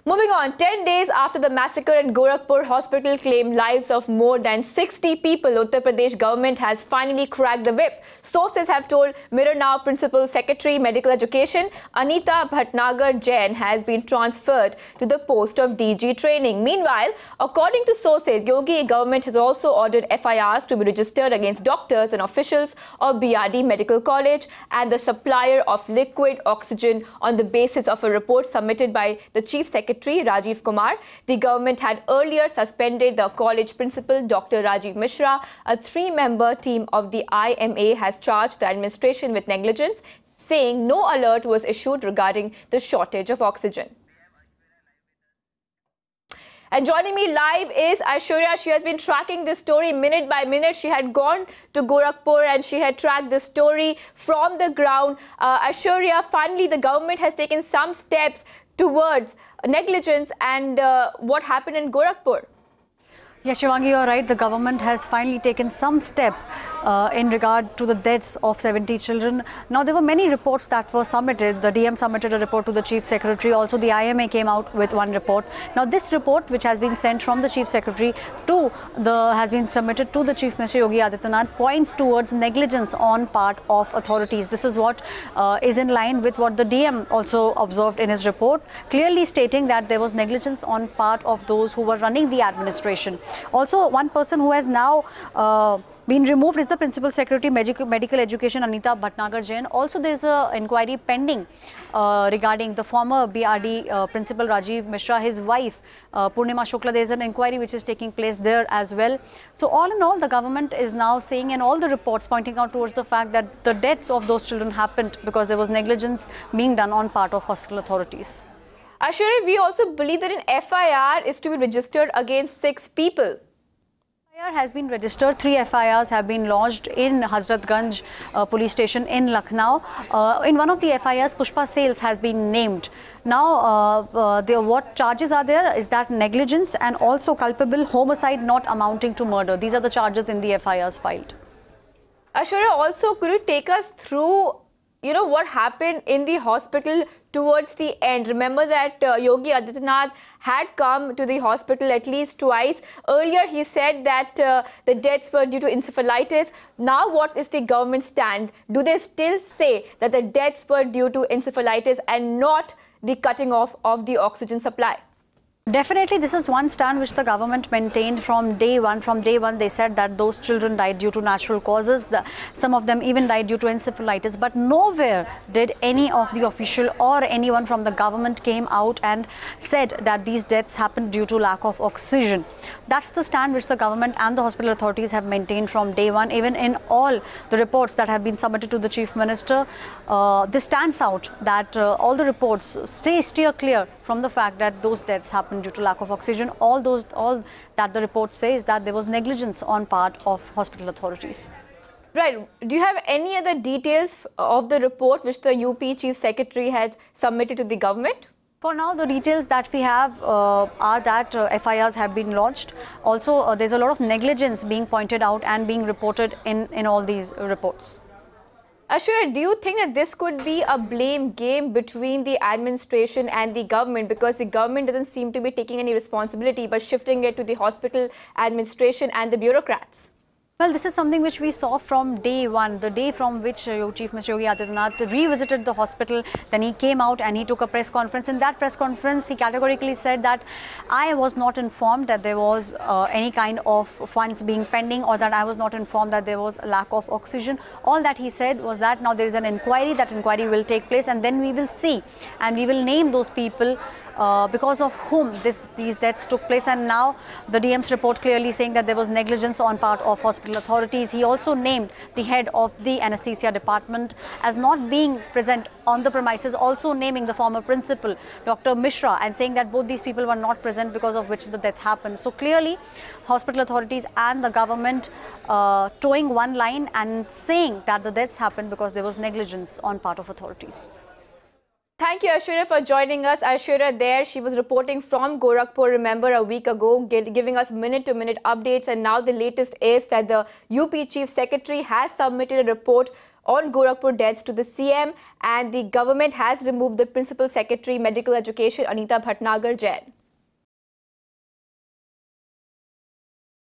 Moving on, 10 days after the massacre in Gorakhpur hospital claimed lives of more than 60 people, Uttar Pradesh government has finally cracked the whip. Sources have told Mirror Now Principal Secretary Medical Education Anita Bhatnagar Jain has been transferred to the post of DG Training. Meanwhile, according to sources, Yogi government has also ordered FIRs to be registered against doctors and officials of BRD Medical College and the supplier of liquid oxygen on the basis of a report submitted by the Chief Secretary Rajiv Kumar. The government had earlier suspended the college principal, Dr. Rajiv Mishra. A 3-member team of the IMA has charged the administration with negligence, saying no alert was issued regarding the shortage of oxygen. And joining me live is Aishwarya. She has been tracking this story minute by minute. She had gone to Gorakhpur and she had tracked this story from the ground. Aishwarya, finally the government has taken some steps towards negligence and what happened in Gorakhpur. Yes, Shivangi, you're right. The government has finally taken some step in regard to the deaths of 70 children. Now, there were many reports that were submitted. The DM submitted a report to the Chief Secretary. Also, the IMA came out with one report. Now, this report, which has been sent from the Chief Secretary has been submitted to the Chief Minister Yogi Adityanath, points towards negligence on part of authorities. This is what is in line with what the DM also observed in his report, clearly stating that there was negligence on part of those who were running the administration. Also, one person who has now been removed is the Principal Secretary Medical Education Anita Bhatnagar Jain. Also, there is an inquiry pending regarding the former BRD Principal Rajiv Mishra, his wife Purnima Shukla. There is an inquiry which is taking place there as well. So, all in all, the government is now saying, and all the reports pointing out towards the fact that the deaths of those children happened because there was negligence being done on part of hospital authorities. Aishwarya, we also believe that an FIR is to be registered against 6 people. FIR has been registered. 3 FIRs have been lodged in Hazratganj police station in Lucknow. In one of the FIRs, Pushpa Sales has been named. Now, what charges are there is that negligence and also culpable homicide not amounting to murder. These are the charges in the FIRs filed. Aishwarya, also could you take us through what happened in the hospital towards the end? Remember that Yogi Adityanath had come to the hospital at least twice. Earlier, he said that the deaths were due to encephalitis. Now, what is the government stand? Do they still say that the deaths were due to encephalitis and not the cutting off of the oxygen supply? Definitely, this is one stand which the government maintained from day one. From day one, they said that those children died due to natural causes. Some of them even died due to encephalitis. But nowhere did any of the official or anyone from the government came out and said that these deaths happened due to lack of oxygen. That's the stand which the government and the hospital authorities have maintained from day one. Even in all the reports that have been submitted to the Chief Minister, this stands out that all the reports steer clear from the fact that those deaths happened due to lack of oxygen. All that the report says that there was negligence on part of hospital authorities. Right. Do you have any other details of the report which the UP Chief Secretary has submitted to the government? For now, the details that we have are that FIRs have been lodged. Also, there's a lot of negligence being pointed out and being reported in all these reports. Aishwarya, do you think that this could be a blame game between the administration and the government, because the government doesn't seem to be taking any responsibility but shifting it to the hospital administration and the bureaucrats? Well, this is something which we saw from day one, the day from which Chief Minister Yogi Adityanath revisited the hospital. Then he came out and he took a press conference. In that press conference, he categorically said that I was not informed that there was any kind of funds being pending, or that I was not informed that there was a lack of oxygen. All that he said was that now there is an inquiry. That inquiry will take place, and then we will see and we will name those people because of whom these deaths took place. And now the DM's report clearly saying that there was negligence on part of hospital authorities. He also named the head of the anesthesia department as not being present on the premises, also naming the former principal, Dr. Mishra, and saying that both these people were not present, because of which the death happened. So clearly, hospital authorities and the government towing one line and saying that the deaths happened because there was negligence on part of authorities. Thank you, Aishwarya, for joining us. Aishwarya there, she was reporting from Gorakhpur, remember, a week ago, giving us minute-to-minute updates. And now the latest is that the UP Chief Secretary has submitted a report on Gorakhpur deaths to the CM, and the government has removed the Principal Secretary Medical Education Anita Bhatnagar Jain.